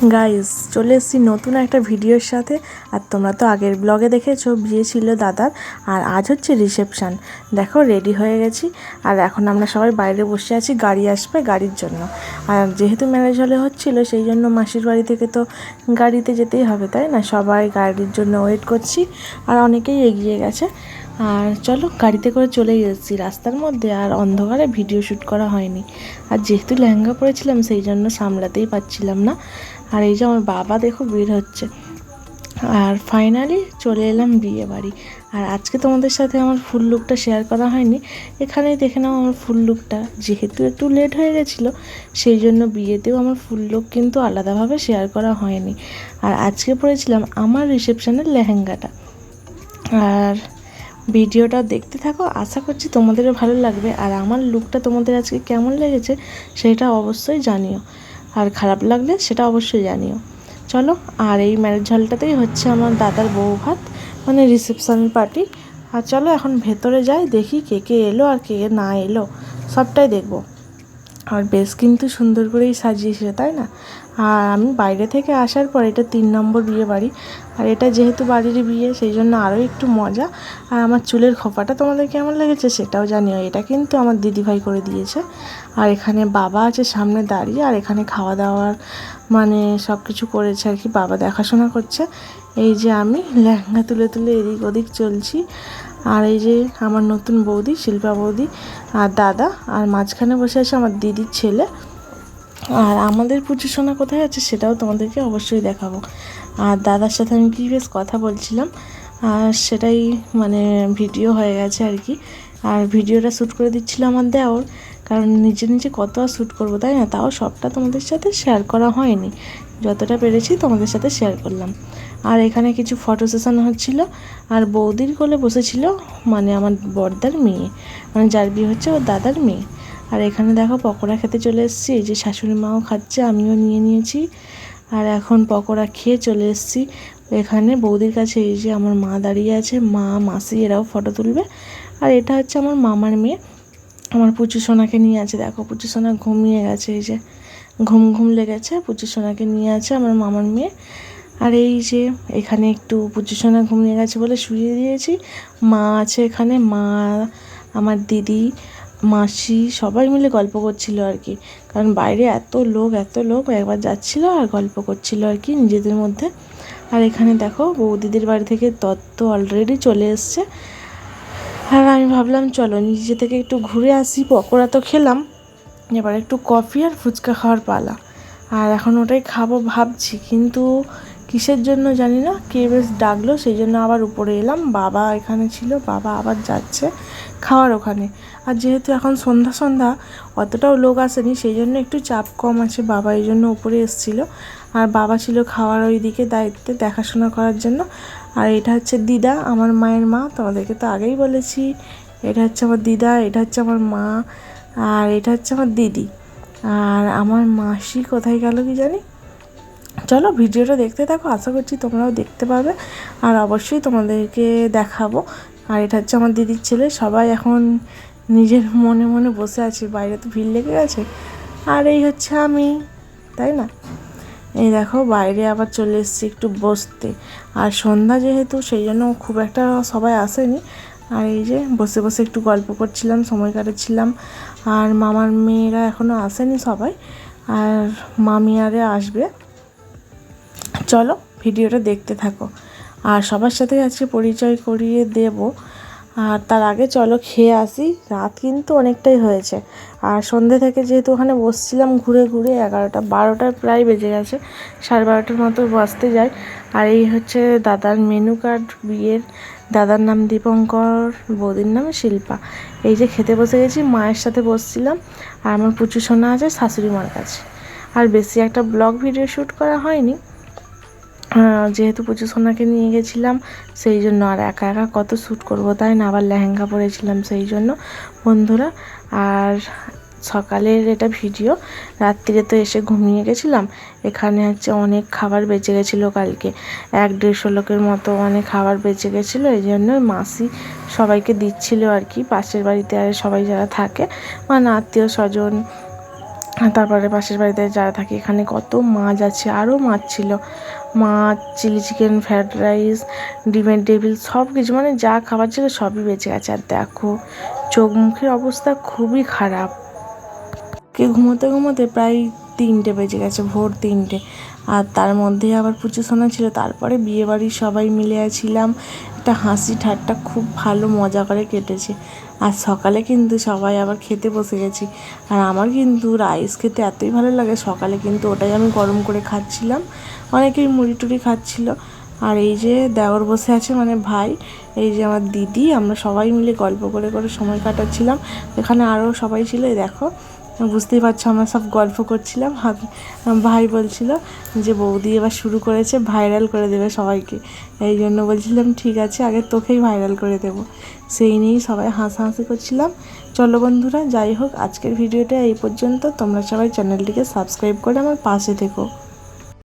Guys, চলে এসেছি নতুন একটা ভিডিওর সাথে। আর তোমরা তো আগের ব্লগে দেখেছো বিয়ে ছিল দাদার, আর আজ হচ্ছে রিসেপশান। দেখো রেডি হয়ে গেছি, আর এখন আমরা সবাই বাইরে বসে আছি, গাড়ি আসবে গাড়ির জন্য। আর যেহেতু ম্যারেজ হলে হচ্ছিল, সেই জন্য মাসির বাড়ি থেকে তো গাড়িতে যেতেই হবে, তাই না? সবাই গাড়ির জন্য ওয়েট করছি, আর অনেকেই এগিয়ে গেছে। আর চলো, গাড়িতে করে চলেই এসেছি রাস্তার মধ্যে, আর অন্ধকারে ভিডিও শ্যুট করা হয়নি। আর যেহেতু লেহেঙ্গা পরেছিলাম, সেই জন্য সামলাতেই পারছিলাম না। আর এই যে আমার বাবা দেখো বের হচ্ছে। আর ফাইনালি চলে এলাম বিয়ে বাড়ি। আর আজকে তোমাদের সাথে আমার ফুল লুকটা শেয়ার করা হয়নি, এখানেই দেখে নাও আমার ফুল লুকটা। যেহেতু একটু লেট হয়ে গেছিলো, সেই জন্য বিয়েতেও আমার ফুল লুক কিন্তু আলাদাভাবে শেয়ার করা হয়নি। আর আজকে পরেছিলাম আমার রিসেপশনের লেহেঙ্গাটা। আর ভিডিওটা দেখতে থাকো, আশা করছি তোমাদেরও ভালো লাগবে। আর আমার লুকটা তোমাদের আজকে কেমন লেগেছে সেটা অবশ্যই জানিও, আর খারাপ লাগলে সেটা অবশ্যই জানিও। চলো, আর এই ম্যারেজ হলটাতেই হচ্ছে আমার দাদার বউ ভাত, মানে রিসেপশনের পার্টি। আর চলো এখন ভেতরে যাই, দেখি কে কে এলো আর কে না এলো, সবটাই দেখবো। আর বেশ কিন্তু সুন্দর করেই সাজিয়েছে, তাই না? আর আমি বাইরে থেকে আসার পর, এটা 3 নম্বর বিয়ে বাড়ি, আর এটা যেহেতু বাড়ির বিয়ে, সেই জন্য আরও একটু মজা। আর আমার চুলের খোপাটা তোমাদের কেমন লেগেছে সেটাও জানিও, এটা কিন্তু আমার দিদিভাই করে দিয়েছে। আর এখানে বাবা আছে সামনে দাঁড়িয়ে, আর এখানে খাওয়া দাওয়ার মানে সব কিছু করেছে আর কি, বাবা দেখাশোনা করছে। এই যে আমি লেহেঙ্গা তুলে তুলে এদিক ওদিক চলছি। আর এই যে আমার নতুন বৌদি, শিল্পা বৌদি, আর দাদা, আর মাঝখানে বসে আছে আমার দিদির ছেলে। আর আমাদের পুজো সোনা কোথায় আছে সেটাও তোমাদেরকে অবশ্যই দেখাবো। আর দাদার সাথে আমি কি বেশ কথা বলছিলাম, আর সেটাই মানে ভিডিও হয়ে গেছে আর কি। আর ভিডিওটা শ্যুট করে দিচ্ছিল আমার দেওর, কারণ নিজে নিজে কত আর শ্যুট করবো, তাই না? তাও সবটা তোমাদের সাথে শেয়ার করা হয়নি, যতটা পেরেছি তোমাদের সাথে শেয়ার করলাম। আর এখানে কিছু ফটো সেশন হচ্ছিলো, আর বৌদির কোলে বসেছিল মানে আমার বড়দার মেয়ে, মানে যার বিয়ে হচ্ছে ওর দাদার মেয়ে। আর এখানে দেখো পকোড়া খেতে চলে এসেছি, এই যে শাশুড়ি মাও খাচ্ছে, আমিও নিয়ে নিয়েছি। আর এখন পকোড়া খেয়ে চলে এসেছি এখানে বৌদির কাছে। এই যে আমার মা দাঁড়িয়ে আছে, মা মাসি এরাও ফটো তুলবে। আর এটা হচ্ছে আমার মামার মেয়ে, আমার পুচু সোনাকে নিয়ে আছে। দেখো পুচু সোনা ঘুমিয়ে গেছে, এই যে ঘুম ঘুম লেগেছে, পুচু সোনাকে নিয়ে আছে আমার মামার মেয়ে। আর এই যে এখানে একটু পুচু সোনা ঘুমিয়ে গেছে বলে শুয়ে দিয়েছি। মা আছে এখানে, মা, আমার দিদি, মাসি সবাই মিলে গল্প করছিল আর কি, কারণ বাইরে এত লোক একবার যাচ্ছিলো আর গল্প করছিল আর কি নিজেদের মধ্যে। আর এখানে দেখো বৌদিদের বাড়ি থেকে তত্ত্ব অলরেডি চলে এসছে। আর আমি ভাবলাম চলো নিজে থেকে একটু ঘুরে আসি, পকোড়া তো খেলাম, এবার একটু কফি আর ফুচকা খাওয়ার পালা। আর এখন ওটাই খাবো ভাবছি, কিন্তু কিসের জন্য জানি না, কে বেশ ডাকলো, সেই জন্য আবার উপরে এলাম। বাবা এখানে ছিল, বাবা আবার যাচ্ছে খাওয়ার ওখানে। আর যেহেতু এখন সন্ধ্যা সন্ধ্যা, অতটাও লোক আসেনি, সেই জন্য একটু চাপ কম আছে, বাবা এই জন্য উপরে এসেছিলো। আর বাবা ছিল খাওয়ার ওই দিকে দায়িত্বে, দেখাশোনা করার জন্য। আর এটা হচ্ছে দিদা, আমার মায়ের মা, তোমাদেরকে তো আগেই বলেছি। এটা হচ্ছে আমার দিদা, এটা হচ্ছে আমার মা, আর এটা হচ্ছে আমার দিদি। আর আমার মাসি কোথায় গেল কি জানি। চলো ভিডিওটা দেখতে থাকো, আশা করছি তোমরাও দেখতে পাবে, আর অবশ্যই তোমাদেরকে দেখাবো। আর এটা হচ্ছে আমার দিদির ছেলে। সবাই এখন নিজের মনে মনে বসে আছে, বাইরে তো ভিড় লেগে গেছে। আর এই হচ্ছে আমি, তাই না? এই দেখো বাইরে আবার চলে এসেছি একটু বসতে। আর সন্ধ্যা যেহেতু, সেই জন্য খুব একটা সবাই আসেনি। আর এই যে বসে বসে একটু গল্প করছিলাম, সময় কাটাচ্ছিলাম। আর মামার মেয়েরা এখনও আসেনি সবাই, আর মামি আরে আসবে। চলো ভিডিওটা দেখতে থাকো, আর সবার সাথে আজকে পরিচয় করিয়ে দেব। আর তার আগে চলো খেয়ে আসি, রাত কিন্তু অনেকটাই হয়েছে। আর সন্ধ্যে থেকে যেহেতু ওখানে বসছিলাম ঘুরে ঘুরে, 11টা 12টার প্রায় বেজে গেছে, 12:30 মতো বাজতে যায়। আর এই হচ্ছে দাদার মেনু কার্ড বিয়ের। দাদার নাম দীপঙ্কর, বৌদির নাম শিল্পা। এই যে খেতে বসে গেছি, মায়ের সাথে বসছিলাম। আর আমার পুচু সোনা আছে শাশুড়ি মার কাছে। আর বেশি একটা ব্লগ ভিডিও শ্যুট করা হয়নি, যেহেতু পুজো সোনাকে নিয়ে গেছিলাম, সেই জন্য। আর একা একা কত শ্যুট করবো, তাই না? আবার লেহেঙ্গা পরেছিলাম, সেই জন্য বন্ধুরা। আর সকালের এটা ভিডিও, রাত্রিরে তো এসে ঘুমিয়ে গেছিলাম। এখানে হচ্ছে অনেক খাবার বেঁচে গেছিলো কালকে, 1-150 লোকের মতো অনেক খাবার বেঁচে গেছিলো, এই জন্য মাসি সবাইকে দিচ্ছিলো আর কি, পাশের বাড়িতে আর সবাই যারা থাকে, মানে আত্মীয় স্বজন তারপরে পাশের বাড়িতে যারা থাকে এখানে কত মাছ আছে, আরও মাছ ছিল, মাছ, চিলি চিকেন, ফ্রায়েড রাইস, ডিমের টেবিল, সব কিছু মানে যা খাবার ছিল সবই বেঁচে গেছে। আর দেখো চোখ মুখের অবস্থা খুবই খারাপ, কে ঘুমোতে ঘুমোতে প্রায় 3টে বেজে গেছে, ভোর 3টে। আর তার মধ্যে আবার পুজো শোনা ছিল। তারপরে বিয়েবাড়ির সবাই মিলে ছিলাম, একটা হাসি ঠাট্টা খুব ভালো মজা করে কেটেছে। আর সকালে কিন্তু সবাই আবার খেতে বসে গেছি। আর আমার কিন্তু রাইস খেতে এতই ভালো লাগে, সকালে কিন্তু ওটাই আমি গরম করে খাচ্ছিলাম, অনেকেই মুড়ি টুড়ি খাচ্ছিল। আর এই যে দেওর বসে আছে মানে ভাই, এই যে আমার দিদি, আমরা সবাই মিলে গল্প করে করে সময় কাটাচ্ছিলাম। এখানে আরও সবাই ছিল, এই দেখো বুঝতেই পারছো আমরা সব গল্প করছিলাম। ভাই বলছিল যে বৌদি এবার শুরু করেছে, ভাইরাল করে দেবে সবাইকে, এই জন্য বলছিলাম ঠিক আছে আগে তোকেই ভাইরাল করে দেব, সেই নিয়েই সবাই হাসাহাসি করছিলাম। চলো বন্ধুরা, যাই হোক আজকের ভিডিওটা এই পর্যন্ত। তোমরা সবাই চ্যানেলটিকে সাবস্ক্রাইব করে আমার পাশে থেকো।